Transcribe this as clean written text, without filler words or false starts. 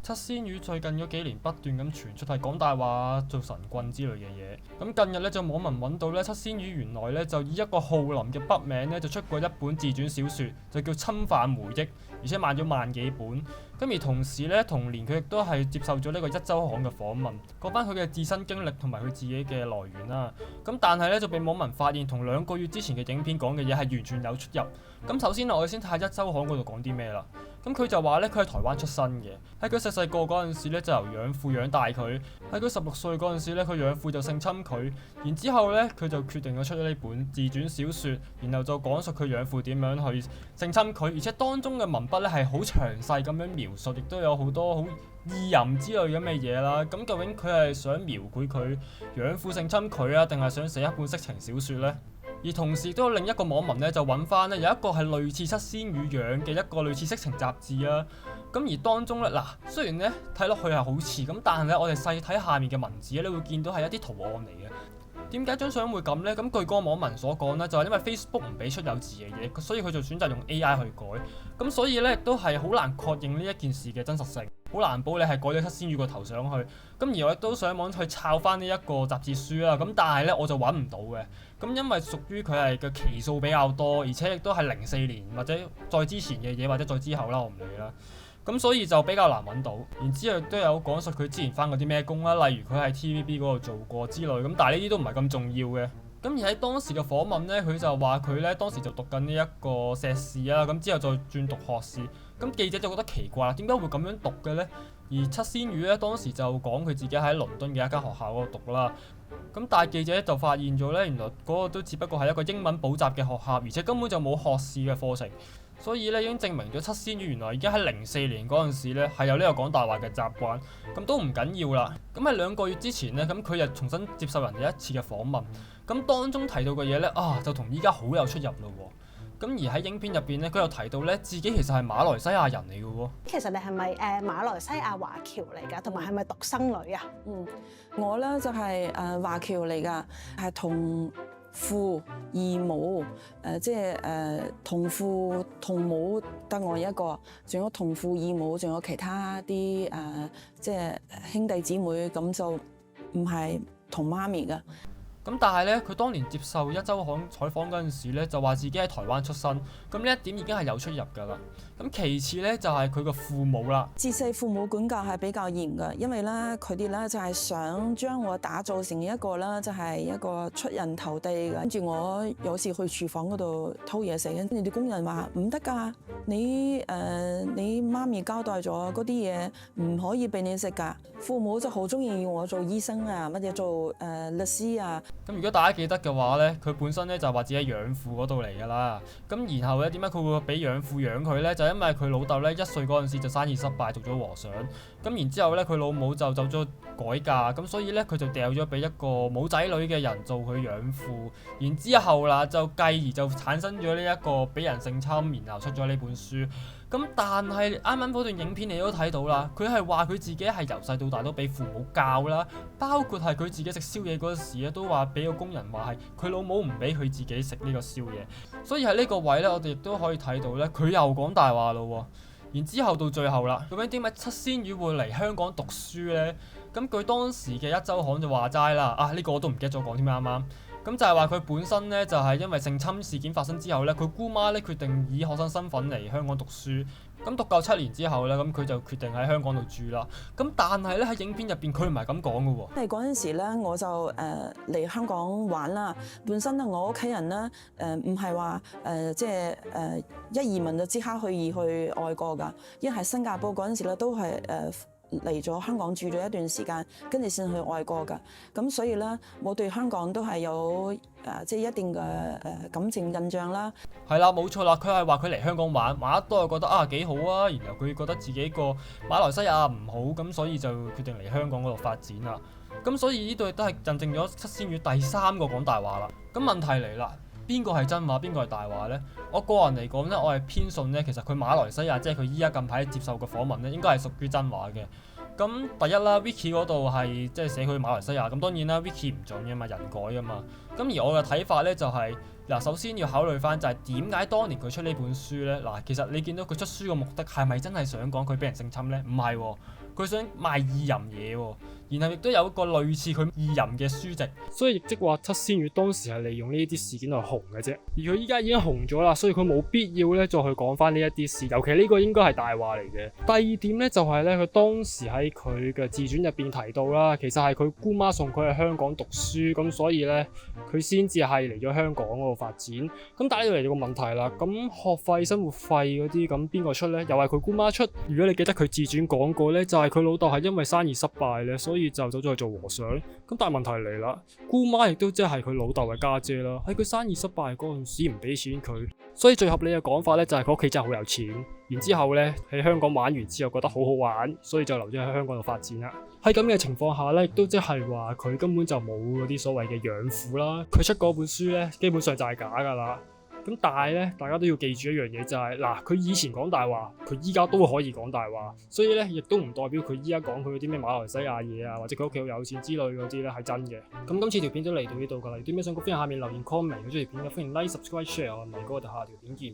七仙魚最近嗰幾年不斷咁傳出係講大話、做神棍之類嘅嘢。咁近日咧就網民揾到咧七仙魚原來咧就以一個浩林嘅筆名咧就出過一本自傳小説，就叫《侵犯回憶》，而且賣咗萬幾本。咁而同時咧，同年佢亦都係接受咗呢個壹週刊嘅訪問，講翻佢嘅自身經歷同埋佢自己嘅來源啦。咁但係咧就被網民發現同2個月之前嘅影片講嘅嘢係完全有出入。咁首先我哋先睇下壹週刊嗰度講啲咩啦。咁佢就話咧，佢係台灣出身嘅，喺佢細個嗰陣時咧就由養父養大佢，喺佢16歲嗰陣時咧，佢養父就性侵佢，然之後咧佢就決定咗出咗呢本自傳小説，然後就講述佢養父點樣去性侵佢，而且當中嘅文筆咧係好詳細咁樣描述，亦都有好多好意淫之類咁嘅嘢啦。咁究竟佢係想描繪佢養父性侵佢啊，定係想寫一本色情小説呢？而同時都有另一個網民咧就揾翻咧有一個係類似七仙魚樣嘅一個類似色情雜誌啊。咁而當中咧嗱，雖然咧睇落去係好似咁，但係咧我哋細睇下面嘅文字咧，你會見到係一啲圖案嚟嘅。點解張相會咁呢？咁據嗰個網民所講呢，就係因為 Facebook 唔俾出有字嘅嘢，所以佢就選擇用 AI 去改。咁所以呢，都係好難確認呢一件事嘅真實性，好難保你係改咗七仙魚個頭上去。咁而我亦都上網去抄翻呢一個雜誌書啦。咁但係呢，我就揾唔到嘅。咁因為屬於佢係嘅期數比較多，而且亦都係04年或者再之前嘅嘢，或者再之後啦，我唔理啦。咁所以就比較難揾到，然之後亦都有講述佢之前翻過啲咩工啦，例如佢喺 TVB 嗰度做過之類，咁但係呢啲都唔係咁重要嘅。咁而喺當時嘅訪問呢，佢就話佢呢當時就讀緊呢一個碩士啦，咁之後再轉讀學士。咁記者就覺得奇怪啦，點解會咁樣讀嘅呢？而七仙魚呢，當時就講佢自己喺倫敦嘅一間學校嗰度讀啦。咁但係記者就發現咗呢，原來嗰個都只不過係一個英文補習嘅學校，而且根本就冇學士嘅課程。所以咧已經證明咗七仙魚原來已經喺04年嗰陣時咧係有呢個講大話嘅習慣，咁都唔緊要啦。咁喺2個月之前咧，咁佢又重新接受人哋一次嘅訪問，咁當中提到嘅嘢咧就同依家好有出入咯喎。咁而喺影片入邊咧，佢又提到咧自己其實係馬來西亞人嚟嘅喎。其實你係咪馬來西亞華僑嚟㗎？同埋係咪獨生女啊？我咧就係華僑嚟㗎，係同父異母，即係同父同母得我一個，仲有同父異母，仲有其他啲即係兄弟姊妹，咁就唔係同媽咪㗎。咁但係咧，佢當年接受壹週刊採訪嗰陣時咧，就話自己喺台灣出生，咁呢一點已經係有出入㗎啦。咁其次咧就係佢個父母啦。自細父母管教係比較嚴㗎，因為咧佢哋咧就係想將我打造成一個啦，就係一個出人頭地嘅。跟住我有時去廚房嗰度偷嘢食，跟住啲工人話唔得㗎，你媽咪交代咗嗰啲嘢唔可以俾你食㗎。父母就好中意要我做醫生啊，或者做律師啊。咁如果大家記得嘅話咧，佢本身咧就話自己喺養父嗰度嚟㗎啦。咁然後咧點解佢會俾養父養佢咧？就因為佢老豆咧1歲嗰陣時就生意失敗，做咗和尚。咁然之後咧佢老母就走咗改嫁，咁所以咧佢就掉咗俾一個冇仔女嘅人做佢養父。然之後啦就繼而就產生咗呢一個俾人性侵，然後出咗呢本書。咁但係啱啱嗰段影片你都睇到啦，佢係話佢自己係由細到大都俾父母教啦，包括係佢自己食宵夜嗰時咧都話俾個工人話係佢老母唔俾佢自己食呢個宵夜，所以喺呢個位咧我哋亦都可以睇到咧佢又講大話咯喎。然之後到最後啦，究竟點解七仙魚會嚟香港讀書呢？咁據當時嘅壹週刊就話齋啦，呢個我都唔記得咗講添啱啱。咁就係話佢本身咧就係因為性侵事件發生之後咧，佢姑媽咧決定以學生身份嚟香港讀書。咁讀夠7年之後咧，咁佢就決定喺香港度住啦。咁但係咧喺影片入邊佢唔係咁講嘅喎。因為嗰陣時咧我就嚟香港玩啦。本身咧我屋企人咧唔係話即係一移民就即刻去外國㗎，因為喺新加坡嗰陣時咧都係嚟咗香港住咗一段時間，跟住先去外國㗎。咁所以咧，我對香港都係有即係一定嘅感情印象啦。係啦，冇錯啦，佢係話佢嚟香港玩得多，又覺得幾好啊，然後佢覺得自己個馬來西亞唔好，咁所以就決定嚟香港嗰度發展啦。咁所以呢度亦都係印證咗七仙魚第3個講大話啦。咁問題嚟啦。邊個係真話，邊個係大話呢？我個人嚟講呢，我係偏信呢。其實佢馬來西亞即係佢依家近排接受嘅訪問呢，應該係屬於真話嘅。咁第一啦，Wiki 嗰度係即係寫佢馬來西亞，咁當然啦，Wiki 唔準嘅嘛，人改嘅嘛。咁而我嘅睇法呢，就係首先要考慮翻就係點解當年佢出呢本書呢？其實你見到佢出書嘅目的係咪真係想講佢俾人性侵呢？唔係喎。佢想賣意淫嘢喎。然後亦都有一個類似佢意淫嘅書籍，所以亦即話七仙羽當時係利用呢啲事件去紅嘅啫。而佢依家已經紅咗啦，所以佢冇必要咧再去講翻呢一啲事。尤其呢個應該係大話嚟嘅。第二點咧就係咧，佢當時喺佢嘅自傳入邊提到啦，其實係佢姑媽送佢去香港讀書，咁所以咧佢先至係嚟咗香港嗰度發展。咁但係呢度嚟到個問題啦，咁學費、生活費嗰啲咁邊個出咧？又係佢姑媽出。如果你記得佢自傳講過咧，就係佢老豆係因為生意失敗咧，所以就走咗去做和尚。咁但係問題嚟啦，姑媽亦都即係佢老豆嘅家姐啦，喺佢生意失敗嗰陣時唔俾錢佢，所以最合理嘅講法咧就係佢屋企真係好有錢。然之後咧喺香港玩完之後覺得好好玩，所以就留咗喺香港度發展啦。喺咁嘅情況下咧，亦都即係話佢根本就冇嗰啲所謂嘅養父啦。佢出嗰本書咧，基本上就係假㗎啦。咁但係咧，大家都要記住一樣嘢就係，嗱，佢以前講大話，佢依家都可以講大話，所以咧亦都唔代表佢依家講佢嗰啲咩馬來西亞嘢啊，或者佢屋企好有錢之類嗰啲咧係真嘅。咁今次條片都嚟到呢度㗎啦，有啲咩想講，歡迎下面留言 comment。如果中意條片嘅歡迎 like、subscribe、share，我哋下條片見。